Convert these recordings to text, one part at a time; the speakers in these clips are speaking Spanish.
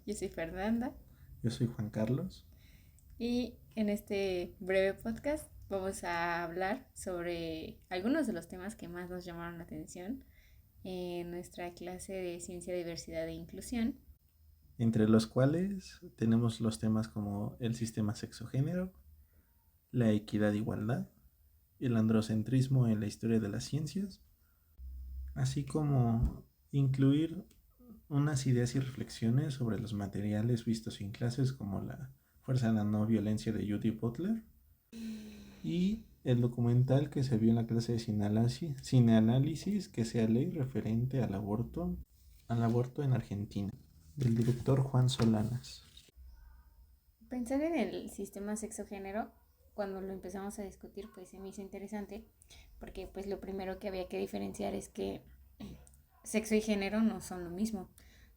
Yo soy Fernanda Yo soy Juan Carlos. y en este breve podcast vamos a hablar sobre algunos de los temas que más nos llamaron la atención en nuestra clase de Ciencia, Diversidad e Inclusión. Entre los cuales tenemos los temas como el sistema sexogénero, la equidad e igualdad, el androcentrismo en la historia de las ciencias, así como incluir unas ideas y reflexiones sobre los materiales vistos en clases como la fuerza de la no violencia de Judith Butler y el documental que se vio en la clase de cineanálisis que sea ley referente al aborto en Argentina, del director Juan Solanas. Pensar en el sistema sexo-género, cuando lo empezamos a discutir, pues se me hizo interesante, porque pues lo primero que había que diferenciar es que sexo y género no son lo mismo.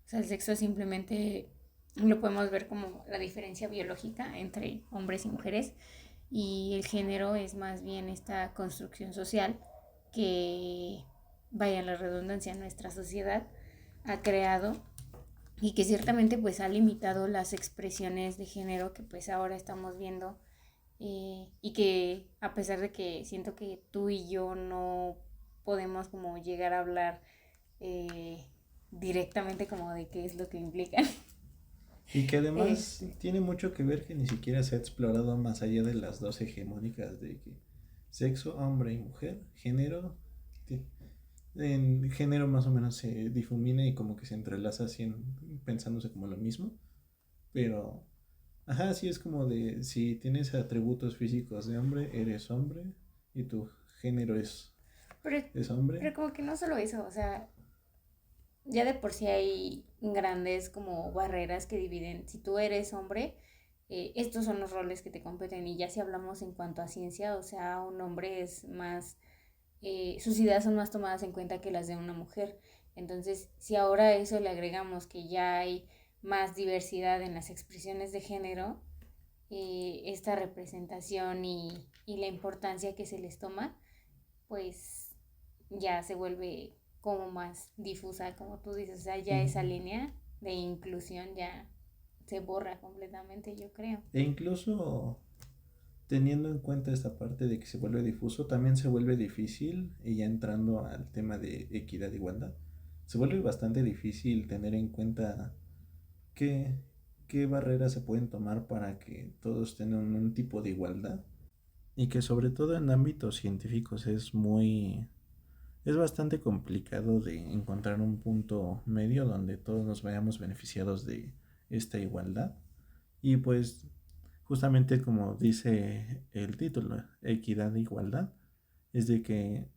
O sea, el sexo simplemente lo podemos ver como la diferencia biológica entre hombres y mujeres, y el género es más bien esta construcción social que, vaya la redundancia, nuestra sociedad ha creado y que ciertamente pues ha limitado las expresiones de género que pues ahora estamos viendo, y que a pesar de que siento que tú y yo no podemos como llegar a hablar eh, directamente como de qué es lo que implican. Y que además Este, tiene mucho que ver que ni siquiera se ha explorado más allá de las dos hegemónicas de que sexo, hombre y mujer, género. En género más o menos se difumina y como que se entrelaza así pensándose como lo mismo. Pero, ajá, sí es como de si tienes atributos físicos de hombre, eres hombre y tu género pero, es hombre. pero como que no solo eso, o sea, ya de por sí hay grandes como barreras que dividen. Si tú eres hombre, estos son los roles que te competen. Y ya si hablamos en cuanto a ciencia, o sea, un hombre es más, sus ideas son más tomadas en cuenta que las de una mujer. Entonces, si ahora a eso le agregamos que ya hay más diversidad en las expresiones de género, esta representación y la importancia que se les toma, pues ya se vuelve como más difusa, como tú dices, o sea, ya Sí. esa línea de inclusión ya se borra completamente, yo creo. E incluso teniendo en cuenta esta parte de que se vuelve difuso, también se vuelve difícil, y ya entrando al tema de equidad e igualdad, se vuelve bastante difícil tener en cuenta qué, qué barreras se pueden tomar para que todos tengan un tipo de igualdad. Y que sobre todo en ámbitos científicos es bastante complicado de encontrar un punto medio donde todos nos vayamos beneficiados de esta igualdad. Y pues justamente como dice el título, equidad e igualdad, es de que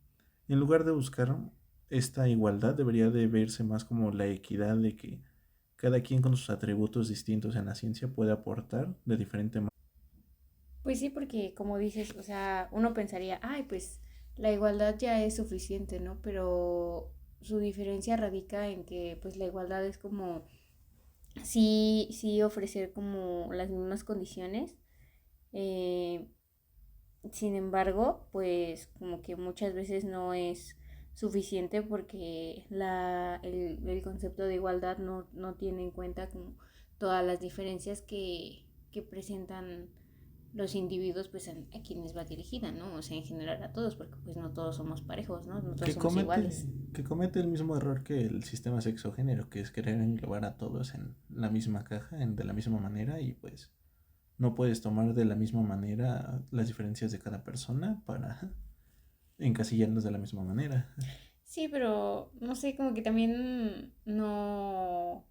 en lugar de buscar esta igualdad debería de verse más como la equidad de que cada quien con sus atributos distintos en la ciencia puede aportar de diferente manera. Pues sí, porque como dices, o sea, uno pensaría, ay, pues la igualdad ya es suficiente, ¿no? Pero su diferencia radica en que pues la igualdad es como sí, sí ofrecer como las mismas condiciones. eh, Sin embargo, pues como que muchas veces no es suficiente porque el concepto de igualdad no tiene en cuenta como todas las diferencias que presentan los individuos pues a quienes va dirigida, ¿no? O sea, en general a todos, porque pues no todos somos parejos, ¿no? No todos Que somos comete, iguales. que comete el mismo error que el sistema sexogénero, que es querer englobar a todos en la misma caja, de la misma manera, y pues no puedes tomar de la misma manera las diferencias de cada persona para encasillarlos de la misma manera. Sí, pero no sé, como que también no,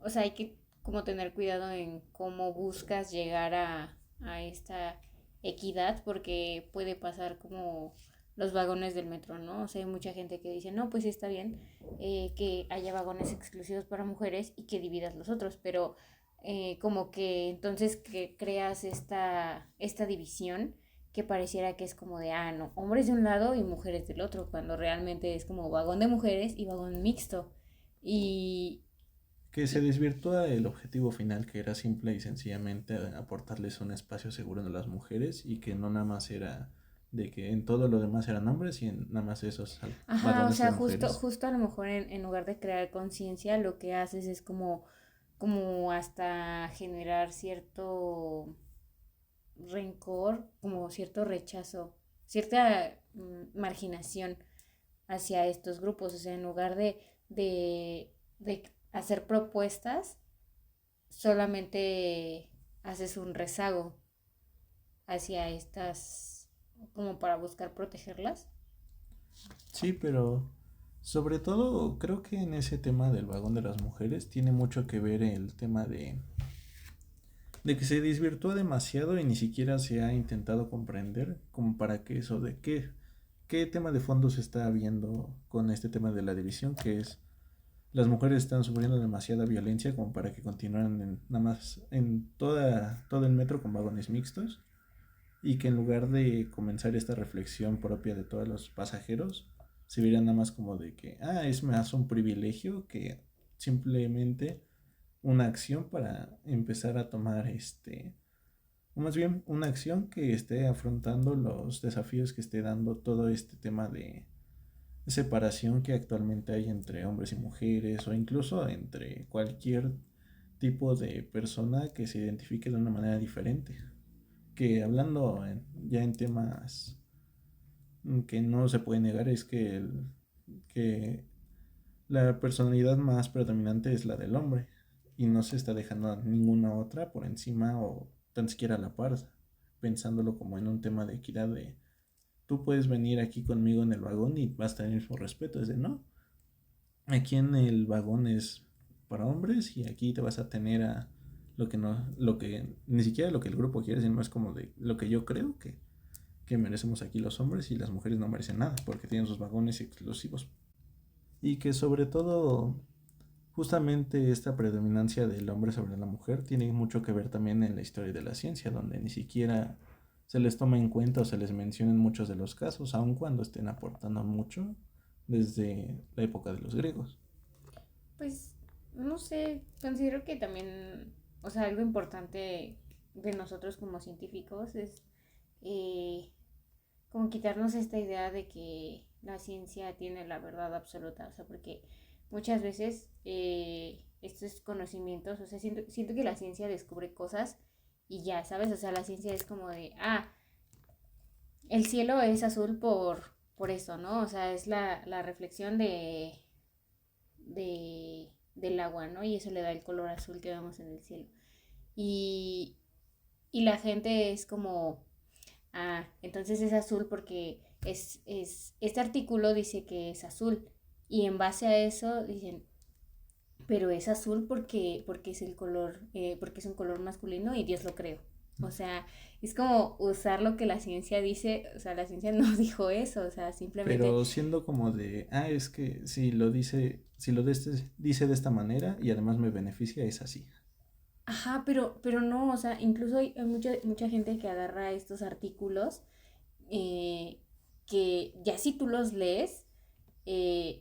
o sea, hay que como tener cuidado en cómo buscas llegar a esta equidad, porque puede pasar como los vagones del metro, ¿no? O sea, hay mucha gente que dice, no, pues está bien que haya vagones exclusivos para mujeres y que dividas los otros, pero como que entonces que creas esta división que pareciera que es como de, ah, no, hombres de un lado y mujeres del otro, cuando realmente es como vagón de mujeres y vagón mixto. Y, Que se desvirtúa el objetivo final, que era simple y sencillamente aportarles un espacio seguro a las mujeres, y que no nada más era de que en todo lo demás eran hombres y en nada más esos ajá, o vagones sea, de justo, mujeres. justo a lo mejor en lugar de crear conciencia, lo que haces es como, como hasta generar cierto rencor, como cierto rechazo, cierta marginación hacia estos grupos. O sea, en lugar de hacer propuestas, solamente haces un rezago hacia estas, como para buscar protegerlas. Sí, pero sobre todo creo que en ese tema del vagón de las mujeres tiene mucho que ver el tema de que se desvirtúa demasiado y ni siquiera se ha intentado comprender como para que eso de qué tema de fondo se está viendo con este tema de la división, que es las mujeres están sufriendo demasiada violencia como para que continúen nada más en todo el metro con vagones mixtos y que en lugar de comenzar esta reflexión propia de todos los pasajeros, se viera nada más como de que, es más un privilegio que simplemente una acción para empezar a tomar o más bien una acción que esté afrontando los desafíos que esté dando todo este tema de separación que actualmente hay entre hombres y mujeres o incluso entre cualquier tipo de persona que se identifique de una manera diferente. Que hablando ya en temas que no se puede negar es que la personalidad más predominante es la del hombre y no se está dejando a ninguna otra por encima o tan siquiera a la par, pensándolo como en un tema de equidad de tú puedes venir aquí conmigo en el vagón y vas a tener el mismo respeto, es de no, aquí en el vagón es para hombres y aquí te vas a tener a lo que no, lo que ni siquiera lo que el grupo quiere, sino es como de lo que yo creo que merecemos aquí los hombres y las mujeres no merecen nada porque tienen sus vagones exclusivos. Y que sobre todo justamente esta predominancia del hombre sobre la mujer tiene mucho que ver también en la historia de la ciencia, donde ni siquiera se les toma en cuenta o se les menciona en muchos de los casos, aun cuando estén aportando mucho desde la época de los griegos. Pues no sé, considero que también, o sea, algo importante de nosotros como científicos es eh, como quitarnos esta idea de que la ciencia tiene la verdad absoluta, o sea, porque muchas veces estos conocimientos, o sea, siento que la ciencia descubre cosas y ya, ¿sabes? O sea, la ciencia es como de, el cielo es azul por eso, ¿no? O sea, es la reflexión del agua, ¿no? Y eso le da el color azul que vemos en el cielo. Y, y la gente es como, entonces es azul porque este artículo dice que es azul. Y en base a eso dicen, pero es azul porque es el color, porque es un color masculino y Dios lo creó. O sea, es como usar lo que la ciencia dice, o sea, la ciencia no dijo eso, o sea, simplemente, Pero siendo como de, es que dice de esta manera y además me beneficia, es así. ajá, pero no, o sea, incluso hay mucha gente que agarra estos artículos eh, que ya si tú los lees,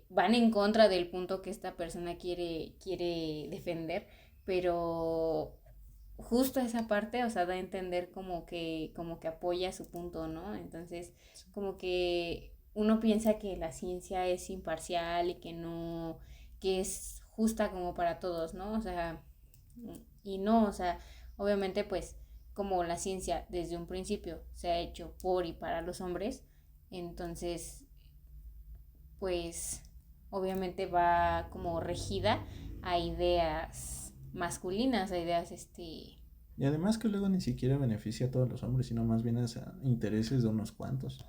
van en contra del punto que esta persona quiere defender, pero justo esa parte, o sea, da a entender como que apoya su punto, ¿no? Entonces, como que uno piensa que la ciencia es imparcial y que no, que es justa como para todos, ¿no? O sea, y no, o sea, obviamente pues como la ciencia desde un principio se ha hecho por y para los hombres, entonces pues obviamente va como regida a ideas masculinas, a ideas Y además que luego ni siquiera beneficia a todos los hombres, sino más bien a intereses de unos cuantos.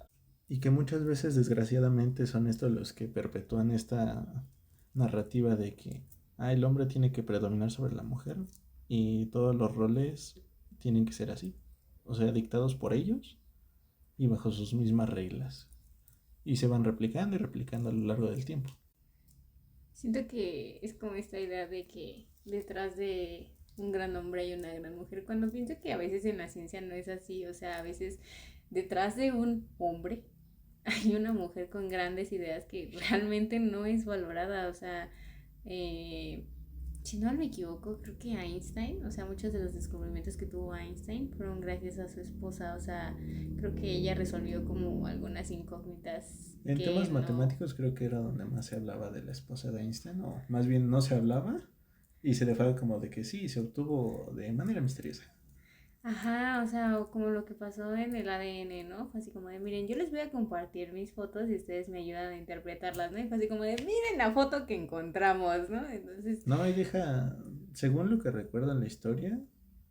Y que muchas veces desgraciadamente son estos los que perpetúan esta narrativa de que el hombre tiene que predominar sobre la mujer y todos los roles tienen que ser así. O sea, dictados por ellos y bajo sus mismas reglas. Y se van replicando y replicando a lo largo del tiempo. siento que es como esta idea de que detrás de un gran hombre hay una gran mujer, cuando pienso que a veces en la ciencia no es así, o sea, a veces detrás de un hombre hay una mujer con grandes ideas que realmente no es valorada, o sea, eh, si no me equivoco, creo que Einstein, o sea, muchos de los descubrimientos que tuvo Einstein fueron gracias a su esposa, o sea, creo que ella resolvió como algunas incógnitas En que temas no. matemáticos creo que era donde más se hablaba de la esposa de Einstein, o más bien no se hablaba, Y se le fue como de que sí, se obtuvo de manera misteriosa. Ajá, o sea, o como lo que pasó en el ADN, ¿no? Fue así como de, miren, yo les voy a compartir mis fotos y ustedes me ayudan a interpretarlas, ¿no? Y fue así como de, miren la foto que encontramos, ¿no? Entonces, No, y deja, según lo que recuerdo en la historia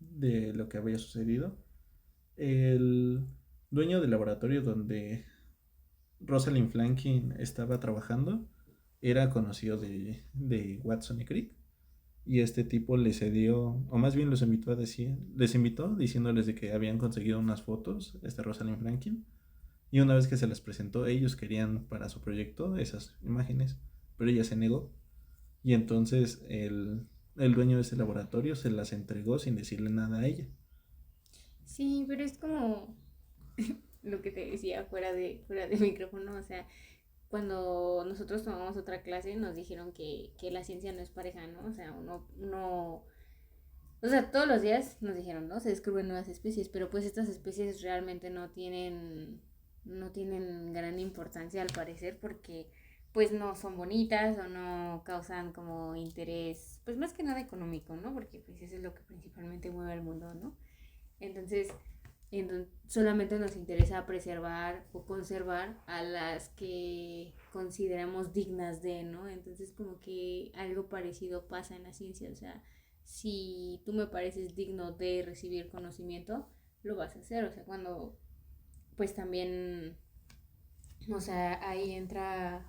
de lo que había sucedido, el dueño del laboratorio donde Rosalind Franklin estaba trabajando era conocido de Watson y Crick. Y este tipo les cedió, o más bien los invitó a decir, les invitó diciéndoles de que habían conseguido unas fotos, Rosalind Franklin, y una vez que se las presentó, ellos querían para su proyecto esas imágenes, pero ella se negó. Y entonces el dueño de ese laboratorio se las entregó sin decirle nada a ella. sí, pero es como lo que te decía fuera de micrófono, o sea, cuando nosotros tomamos otra clase nos dijeron que la ciencia no es pareja, ¿no? O sea, o sea, todos los días nos dijeron, ¿no? Se descubren nuevas especies, pero pues estas especies realmente no tienen gran importancia al parecer porque pues no son bonitas o no causan como interés, pues más que nada económico, ¿no? Porque pues eso es lo que principalmente mueve al mundo, ¿no? Entonces, solamente nos interesa preservar o conservar a las que consideramos dignas de, ¿no? Entonces como que algo parecido pasa en la ciencia, o sea, si tú me pareces digno de recibir conocimiento, lo vas a hacer, o sea, cuando pues también, o sea, ahí entra,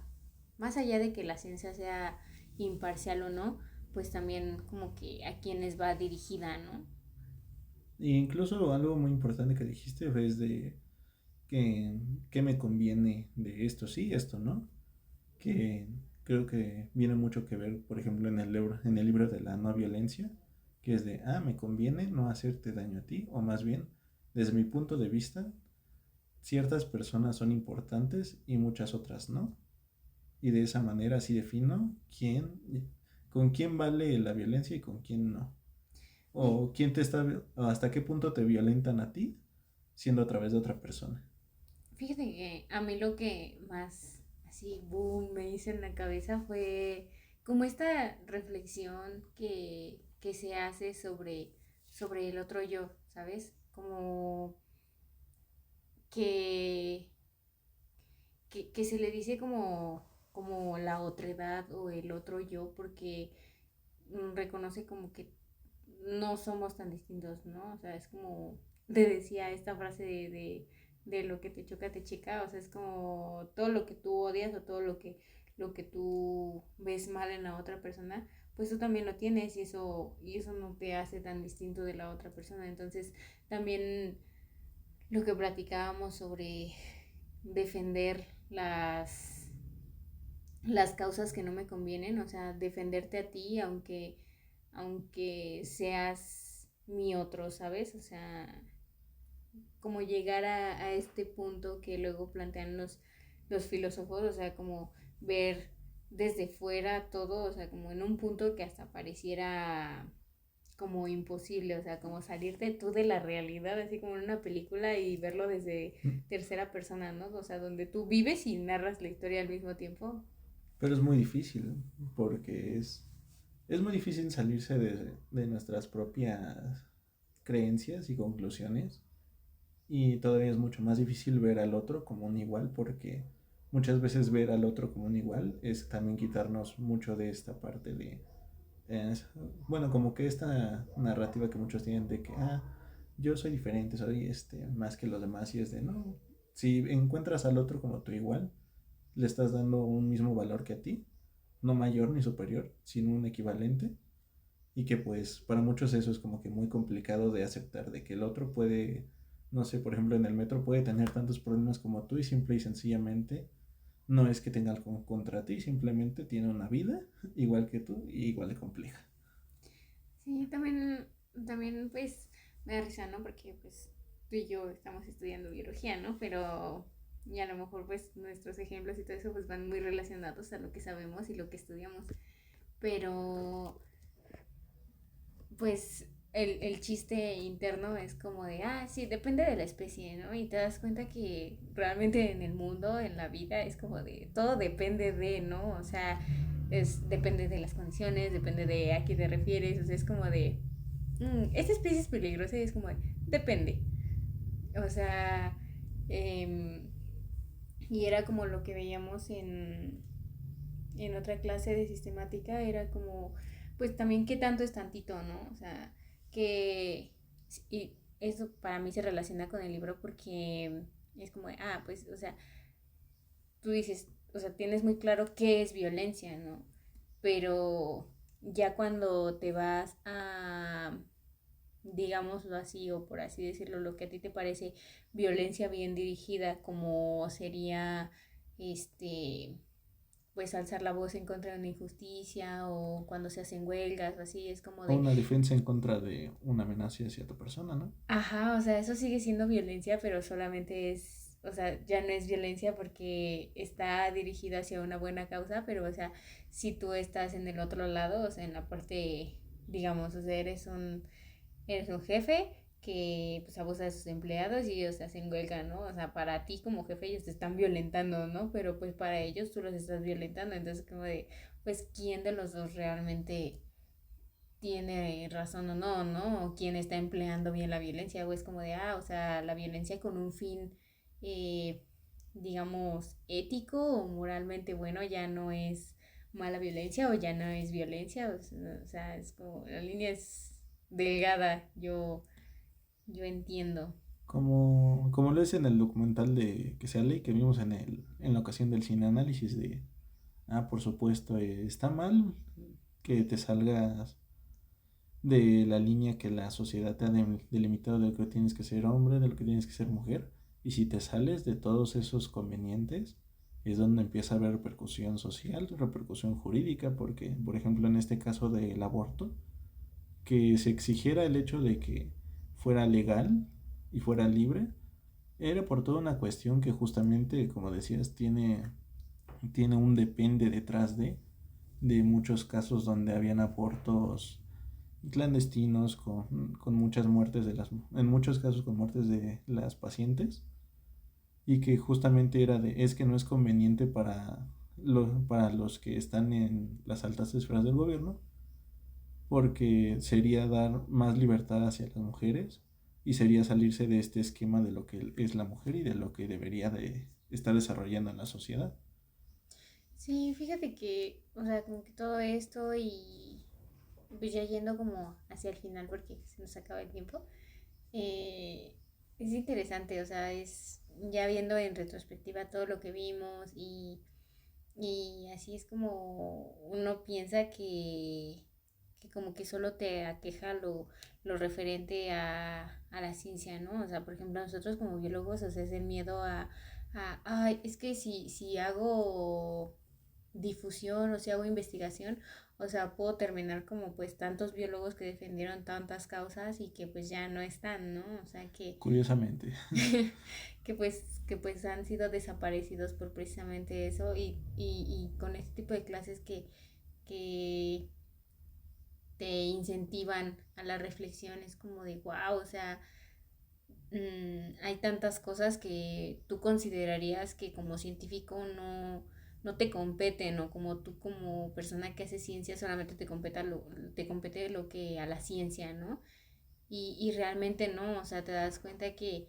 más allá de que la ciencia sea imparcial o no, pues también como que a quienes va dirigida, ¿no? E incluso algo muy importante que dijiste fue es de que me conviene de esto sí, esto no. Que creo que viene mucho que ver, por ejemplo, en el libro de la no violencia, que es de, me conviene no hacerte daño a ti, o más bien, desde mi punto de vista, ciertas personas son importantes y muchas otras no. Y de esa manera así defino con quién vale la violencia y con quién no. Y O quién te está, hasta qué punto te violentan a ti siendo a través de otra persona. fíjate que a mí lo que más así, boom, me hizo en la cabeza fue como esta reflexión que se hace sobre el otro yo, ¿sabes? Como que, que se le dice como la otredad o el otro yo porque reconoce como que no somos tan distintos, ¿no? O sea, es como te decía esta frase de lo que te choca, te checa, o sea, es como todo lo que tú odias o todo lo que tú ves mal en la otra persona, pues tú también lo tienes y eso no te hace tan distinto de la otra persona. Entonces, también lo que platicábamos sobre defender las causas que no me convienen, o sea, defenderte a ti aunque seas mi otro, ¿sabes? O sea, como llegar a este punto que luego plantean los filósofos, o sea, como ver desde fuera todo, o sea, como en un punto que hasta pareciera como imposible, o sea, como salirte tú de la realidad, así como en una película y verlo desde tercera persona, ¿no? O sea, donde tú vives y narras la historia al mismo tiempo. Pero es muy difícil, porque es muy difícil salirse de nuestras propias creencias y conclusiones. Y todavía es mucho más difícil ver al otro como un igual, porque muchas veces ver al otro como un igual es también quitarnos mucho de esta parte es- bueno, como que esta narrativa que muchos tienen de que, yo soy diferente, soy más que los demás, y es de, no, si encuentras al otro como tu igual, le estás dando un mismo valor que a ti, no mayor ni superior, sino un equivalente, y que pues para muchos eso es como que muy complicado de aceptar, de que el otro puede, no sé, por ejemplo en el metro puede tener tantos problemas como tú y simple y sencillamente no es que tenga algo contra ti, simplemente tiene una vida igual que tú y igual de compleja. Sí, también pues me da risa, ¿no? Porque pues tú y yo estamos estudiando biología, ¿no? Pero y a lo mejor pues nuestros ejemplos y todo eso pues van muy relacionados a lo que sabemos y lo que estudiamos. Pero pues el chiste interno es como de, sí, depende de la especie, ¿no? Y te das cuenta que realmente en el mundo, en la vida, es como de, todo depende de, ¿no? O sea, depende de las condiciones, depende de a qué te refieres, o sea, es como de, esta especie es peligrosa y es como de, depende. O sea, em, y era como lo que veíamos en otra clase de sistemática, era como, pues también qué tanto es tantito, ¿no? O sea, que, y eso para mí se relaciona con el libro porque es como, pues, o sea, tú dices, o sea, tienes muy claro qué es violencia, ¿no? Pero ya cuando te vas a, digámoslo así, o por así decirlo, lo que a ti te parece violencia bien dirigida, como sería, este, pues alzar la voz en contra de una injusticia o cuando se hacen huelgas o así, es como O de, una defensa en contra de una amenaza hacia tu persona, ¿no? ajá, o sea, eso sigue siendo violencia, pero solamente es, o sea, ya no es violencia porque está dirigida hacia una buena causa, pero, o sea, si tú estás en el otro lado, o sea, en la parte, digamos, o sea, eres un jefe que pues abusa de sus empleados y ellos hacen huelga, ¿no? O sea, para ti como jefe ellos te están violentando, ¿no? Pero pues para ellos tú los estás violentando, entonces como de, pues, ¿quién de los dos realmente tiene razón o no, ¿no? O quién está empleando bien la violencia, o es como de, o sea, la violencia con un fin, eh, digamos, ético o moralmente bueno ya no es mala violencia o ya no es violencia, o sea, es como, la línea es delgada, yo entiendo. Como lo es en el documental de que sale, que vimos en la ocasión del cine análisis de, por supuesto, está mal que te salgas de la línea que la sociedad te ha delimitado de lo que tienes que ser hombre, de lo que tienes que ser mujer. Y si te sales de todos esos convenientes, es donde empieza a haber repercusión social, repercusión jurídica, porque, por ejemplo, en este caso del aborto, que se exigiera el hecho de que fuera legal y fuera libre, era por toda una cuestión que justamente, como decías, tiene un depende detrás de muchos casos donde habían abortos clandestinos con muchas muertes en muchos casos con muertes de las pacientes y que justamente era es que no es conveniente para los que están en las altas esferas del gobierno porque sería dar más libertad hacia las mujeres y sería salirse de este esquema de lo que es la mujer y de lo que debería de estar desarrollando en la sociedad. Sí, fíjate que, o sea, como que todo esto y pues ya yendo como hacia el final porque se nos acaba el tiempo, eh, es interesante, o sea, es ya viendo en retrospectiva todo lo que vimos y así es como uno piensa que como que solo te aqueja lo referente a la ciencia, ¿no? O sea, por ejemplo, nosotros como biólogos, o sea, es el miedo ay, es que si hago difusión o si hago investigación, o sea, puedo terminar como pues tantos biólogos que defendieron tantas causas y que pues ya no están, ¿no? O sea, Curiosamente. que pues han sido desaparecidos por precisamente eso y con este tipo de clases que te incentivan a la reflexión es como de wow, o sea, hay tantas cosas que tú considerarías que como científico no te competen o como tú como persona que hace ciencia solamente te compete lo que a la ciencia, ¿no? Y realmente no, o sea, te das cuenta que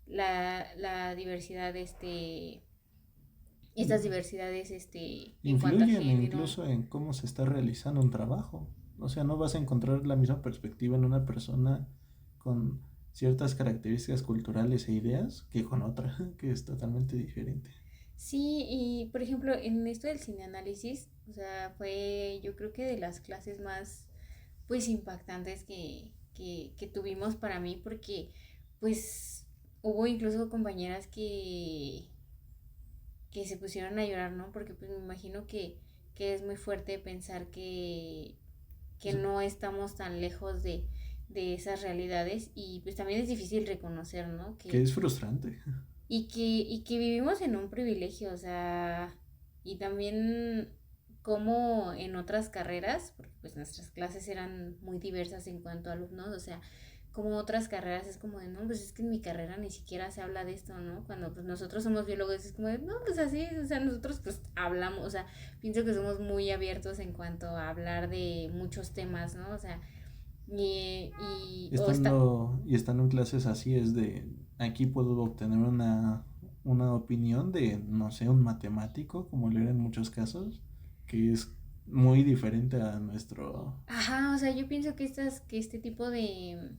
la diversidad, estas diversidades, en cuanto a Influyen género, incluso en cómo se está realizando un trabajo. O sea, no vas a encontrar la misma perspectiva en una persona con ciertas características culturales e ideas que con otra, que es totalmente diferente. sí, y por ejemplo, en esto del cineanálisis, o sea, fue yo creo que de las clases más, pues, impactantes que tuvimos para mí, porque, pues, hubo incluso compañeras que se pusieron a llorar, ¿no? Porque, pues, me imagino que es muy fuerte pensar que Pues, no estamos tan lejos de esas realidades y, pues, también es difícil reconocer, ¿no? que es frustrante. Y que vivimos en un privilegio, o sea, y también como en otras carreras, porque pues nuestras clases eran muy diversas en cuanto a alumnos, o sea, como otras carreras es como de, no, pues es que en mi carrera ni siquiera se habla de esto, ¿no? Cuando pues nosotros somos biólogos es como de, no, pues así, o sea, nosotros pues hablamos, o sea, pienso que somos muy abiertos en cuanto a hablar de muchos temas, ¿no? O sea, o está, Estando en clases así es de, aquí puedo obtener una opinión de, no sé, un matemático, como lo era en muchos casos, que es muy diferente a nuestro... ajá, o sea, yo pienso que que este tipo de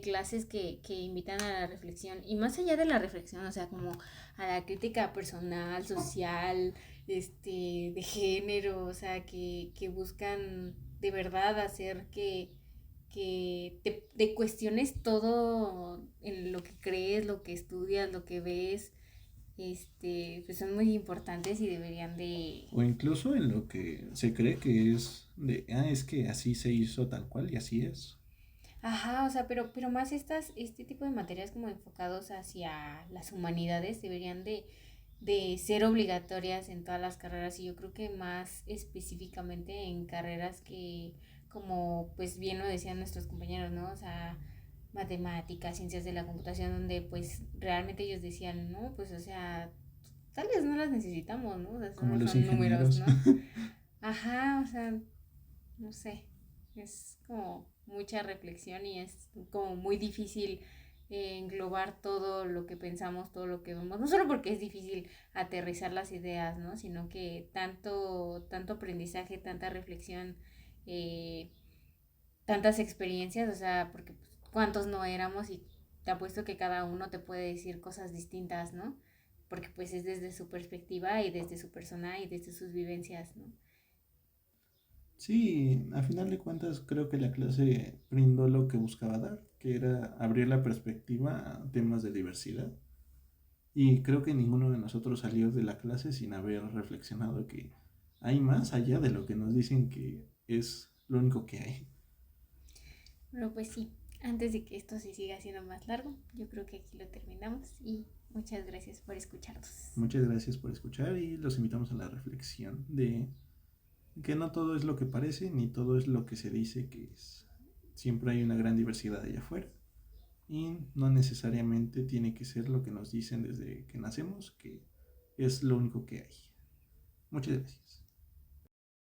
clases que invitan a la reflexión y más allá de la reflexión, o sea, como a la crítica personal, social, de género, o sea, que buscan de verdad hacer que te cuestiones todo en lo que crees, lo que estudias, lo que ves, pues son muy importantes y deberían de... O incluso en lo que se cree que es de, es que así se hizo tal cual y así es. Ajá, o sea, pero más este tipo de materias como enfocados hacia las humanidades deberían de ser obligatorias en todas las carreras y yo creo que más específicamente en carreras que, como pues bien lo decían nuestros compañeros, ¿no? O sea, matemáticas, ciencias de la computación, donde pues realmente ellos decían, no, pues o sea, tal vez no las necesitamos, ¿no? O sea, Como solo los son números, ingenieros. ¿no? Ajá, o sea, no sé, es como mucha reflexión y es como muy difícil englobar todo lo que pensamos, todo lo que vemos, no solo porque es difícil aterrizar las ideas, ¿no? Sino que tanto aprendizaje, tanta reflexión, eh, tantas experiencias, o sea, porque pues, cuántos no éramos y te apuesto que cada uno te puede decir cosas distintas, ¿no? Porque pues es desde su perspectiva y desde su persona y desde sus vivencias, ¿no? Sí, a final de cuentas creo que la clase brindó lo que buscaba dar, que era abrir la perspectiva a temas de diversidad. Y creo que ninguno de nosotros salió de la clase sin haber reflexionado que hay más allá de lo que nos dicen que es lo único que hay. Bueno, pues sí, antes de que esto se siga haciendo más largo, yo creo que aquí lo terminamos y muchas gracias por escucharnos. Muchas gracias por escuchar y los invitamos a la reflexión de que no todo es lo que parece ni todo es lo que se dice que es. Siempre hay una gran diversidad allá afuera y no necesariamente tiene que ser lo que nos dicen desde que nacemos, que es lo único que hay. Muchas gracias.